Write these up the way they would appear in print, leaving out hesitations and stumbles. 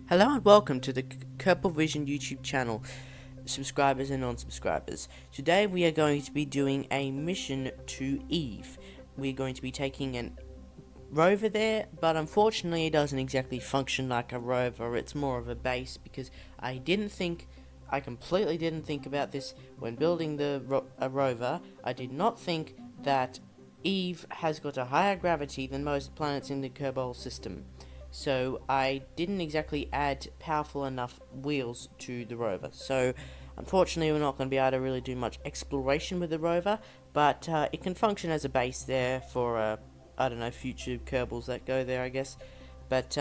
Hello and welcome to the KerbalVision YouTube channel, subscribers and non-subscribers. Today we are going to be doing a mission to Eve. We're going to be taking an rover there, but unfortunately it doesn't exactly function like a rover. It's more of a base because I completely didn't think about this when building a rover. I did not think that Eve has got a higher gravity than most planets in the Kerbal system. So I didn't exactly add powerful enough wheels to the rover. So unfortunately we're not going to be able to really do much exploration with the rover, but it can function as a base there for, I don't know, future Kerbals that go there, I guess. But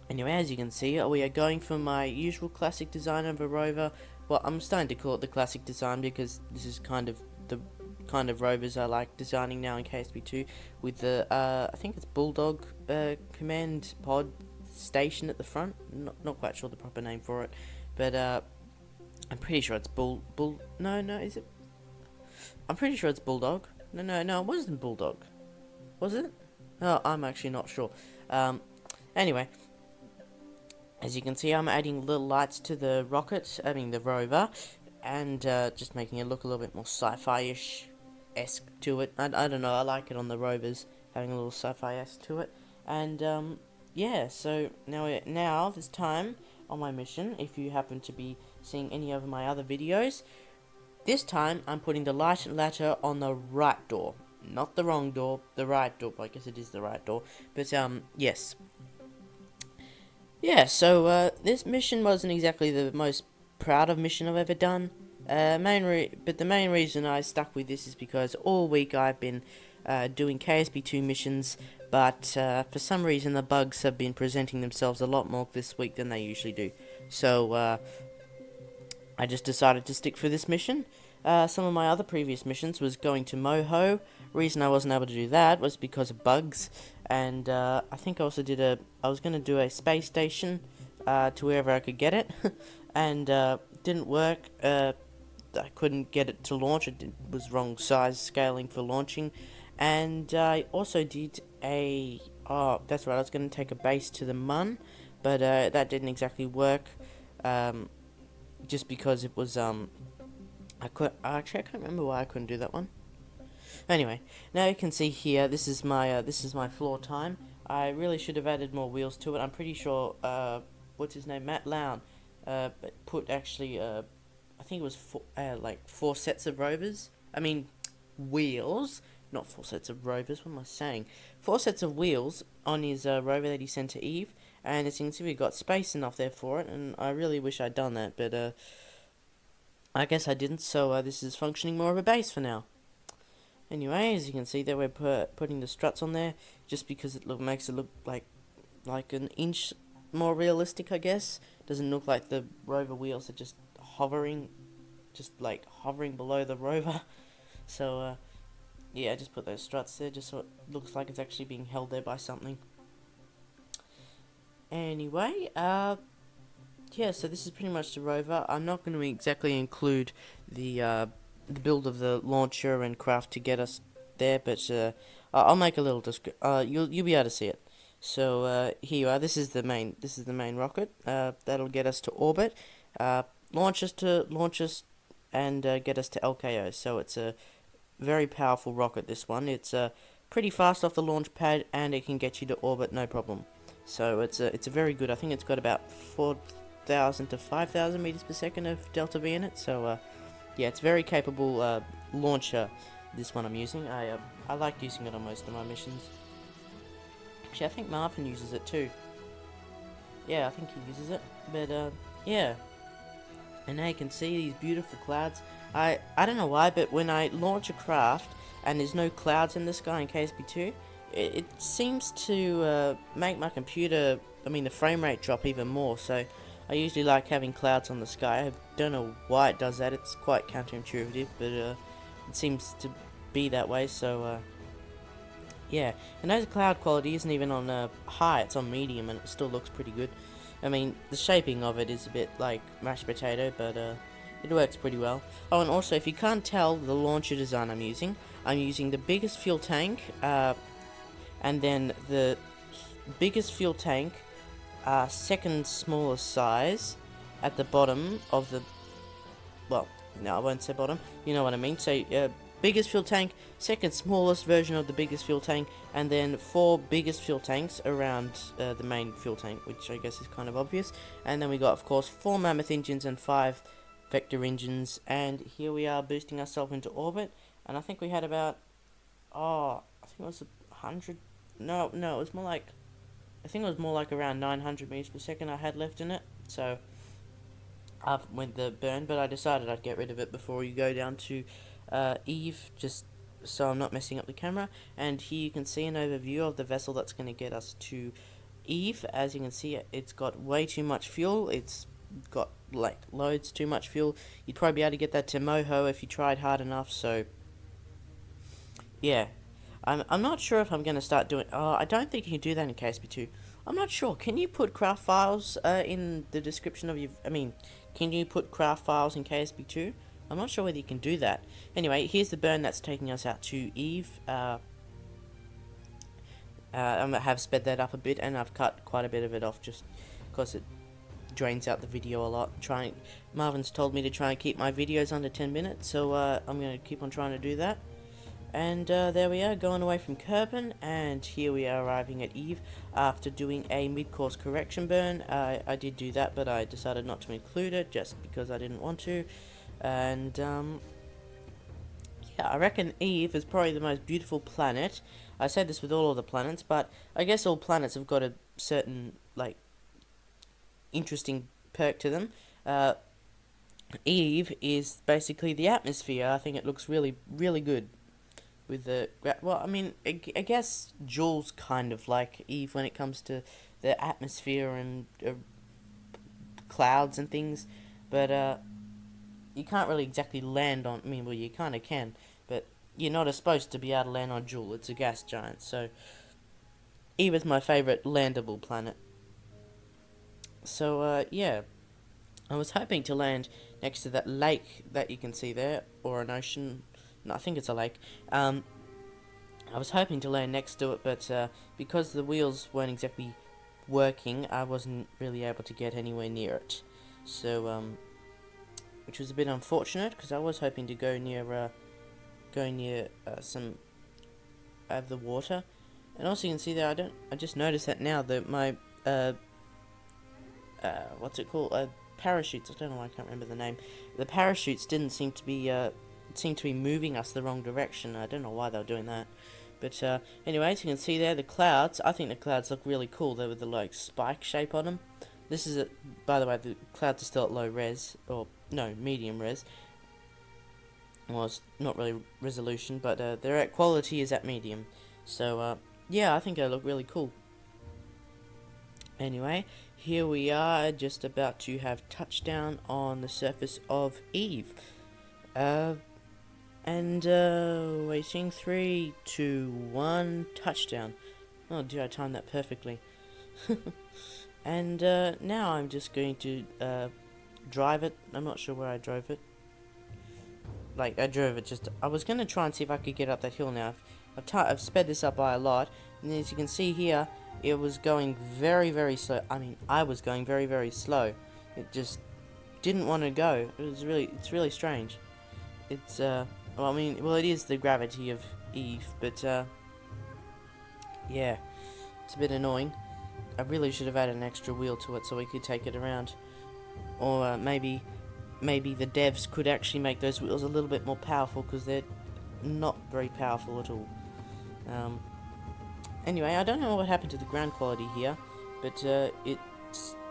anyway, as you can see, we are going for my usual classic design of a rover. Well, I'm starting to call it the classic design because this is kind of the kind of rovers I like designing now in KSP2 with the I think it's Bulldog command pod station at the front. Not quite sure the proper name for it, but I'm pretty sure it's no, is it? I'm pretty sure it's Bulldog. No, it wasn't Bulldog. Was it? Oh, I'm actually not sure. Anyway, as you can see, I'm adding little lights to the rocket, the rover, and just making it look a little bit more sci-fi-ish-esque to it. I don't know, I like it on the rovers, having a little sci-fi-esque to it. And yeah, so now this time on my mission, if you happen to be seeing any of my other videos, this time I'm putting the light ladder on the right door. Not the wrong door, the right door. I guess it is the right door. But yes. Yeah, so this mission wasn't exactly the most proud of mission I've ever done. But the main reason I stuck with this is because all week I've been doing KSP2 missions, but for some reason the bugs have been presenting themselves a lot more this week than they usually do. So I just decided to stick for this mission. Some of my other previous missions was going to Moho. Reason I wasn't able to do that was because of bugs, and I think I also I was going to do a space station to wherever I could get it, and didn't work. I couldn't get it to launch. It was wrong size scaling for launching, and I also did that's right, I was going to take a base to the Mun, but that didn't exactly work, just because it was I can't remember why I couldn't do that one. Anyway, now you can see here, this is my floor time. I really should have added more wheels to it. I'm pretty sure, what's his name, Matt Lown, put actually, I think it was four sets of rovers. Wheels, not 4 sets of rovers. What am I saying? 4 sets of wheels on his rover that he sent to Eve, and as you can see, we've got space enough there for it. And I really wish I'd done that, but I guess I didn't. So this is functioning more of a base for now. Anyway, as you can see there, we're putting the struts on there just because it makes it look like an inch more realistic, I guess. Doesn't look like the rover wheels are just hovering below the rover. So yeah, I just put those struts there just so it looks like it's actually being held there by something. Anyway, yeah, so this is pretty much the rover. I'm not going to exactly include the build of the launcher and craft to get us there, but I'll make a little you'll be able to see it. So here you are. This is the main rocket. That'll get us to orbit, launch us, and get us to LKO. So it's a very powerful rocket. This one. It's pretty fast off the launch pad, and it can get you to orbit no problem. So it's a very good. I think it's got about 4,000 to 5,000 meters per second of delta V in it. So yeah, it's very capable launcher. This one I'm using. I like using it on most of my missions. Actually, I think Marvin uses it too. Yeah, I think he uses it. But yeah. And now you can see these beautiful clouds. I don't know why, but when I launch a craft and there's no clouds in the sky in KSP2, it seems to make my computer, the frame rate drop even more. So I usually like having clouds on the sky. I don't know why it does that. It's quite counterintuitive, but it seems to be that way. So yeah, and as the cloud quality isn't even on high, it's on medium, and it still looks pretty good. The shaping of it is a bit like mashed potato, but it works pretty well. Oh, and also, if you can't tell the launcher design I'm using the biggest fuel tank, and then the biggest fuel tank second smallest size at the bottom of the, well, no, I won't say bottom, you know what I mean. So biggest fuel tank, second smallest version of the biggest fuel tank, and then 4 biggest fuel tanks around the main fuel tank, which I guess is kind of obvious. And then we got, of course, 4 mammoth engines and 5 vector engines, and here we are boosting ourselves into orbit. And I think we had about, I think it was 100, no, it was more like, I think it was more like around 900 meters per second I had left in it. So I went the burn, but I decided I'd get rid of it before you go down to Eve, just so I'm not messing up the camera. And here you can see an overview of the vessel that's going to get us to Eve. As you can see, it's got way too much fuel. It's got like loads too much fuel. You'd probably be able to get that to Moho if you tried hard enough. So yeah, I'm not sure if I'm going to start doing. I don't think you can do that in KSP2. I'm not sure. Can you put craft files in the description of your? I mean, can you put craft files in KSP2? I'm not sure whether you can do that. Anyway, here's the burn that's taking us out to Eve. I have sped that up a bit, and I've cut quite a bit of it off just because it drains out the video a lot. Marvin's told me to try and keep my videos under 10 minutes, so I'm going to keep on trying to do that. And there we are, going away from Kerbin, and here we are arriving at Eve after doing a mid-course correction burn. I did do that, but I decided not to include it just because I didn't want to. And yeah, I reckon Eve is probably the most beautiful planet. I said this with all of the planets, but I guess all planets have got a certain, like, interesting perk to them. Eve is basically the atmosphere. I think it looks really, really good. With the, well, I mean, I guess Jules kind of like Eve when it comes to the atmosphere and clouds and things, but you can't really exactly land on, I mean, well, you kind of can, but you're not supposed to be able to land on Jules. It's a gas giant, so Eve is my favourite landable planet. So, yeah, I was hoping to land next to that lake that you can see there, or an ocean. No, I think it's a lake. I was hoping to land next to it, but because the wheels weren't exactly working, I wasn't really able to get anywhere near it. So, which was a bit unfortunate, because I was hoping to go near some of the water. And also, you can see there, I just noticed that now that my what's it called? Parachutes. I don't know why I can't remember the name. The parachutes didn't seem to be seemed to be moving us the wrong direction. I don't know why they were doing that. But anyways, you can see there the clouds. I think the clouds look really cool. They with the like spike shape on them. This is by the way, the clouds are still at low res, or no, medium res. Well, it's not really resolution, but their quality is at medium. So yeah, I think they look really cool. Anyway, here we are, just about to have touchdown on the surface of Eve. Waiting, 3, 2, 1, touchdown. Oh dear, I timed that perfectly. And now I'm just going to drive it. I'm not sure where I drove it. Like, I drove it I was going to try and see if I could get up that hill now. I've sped this up by a lot, and as you can see here, it was going very, very slow. I mean, I was going very, very slow. It just didn't want to go. It's really strange. It's, well, I mean, well, it is the gravity of Eve, but, yeah, it's a bit annoying. I really should have added an extra wheel to it so we could take it around. Or, maybe the devs could actually make those wheels a little bit more powerful, because they're not very powerful at all. Anyway, I don't know what happened to the ground quality here, but, it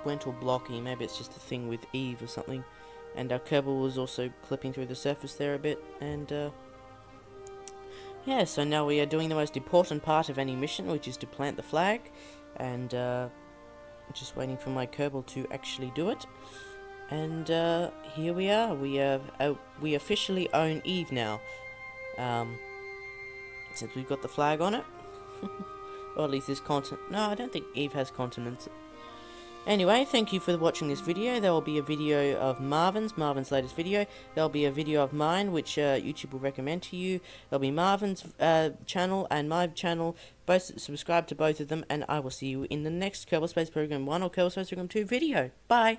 went all blocky. Maybe it's just a thing with Eve or something. And our Kerbal was also clipping through the surface there a bit, and yeah, so now we are doing the most important part of any mission, which is to plant the flag, and just waiting for my Kerbal to actually do it. And here we are, we officially own Eve now, since we've got the flag on it, or at least this continent. No, I don't think Eve has continents. Anyway, thank you for watching this video. There will be a video of Marvin's latest video. There'll be a video of mine, which YouTube will recommend to you. There'll be Marvin's channel and my channel. Both subscribe to both of them, and I will see you in the next Kerbal Space Program 1 or Kerbal Space Program 2 video. Bye!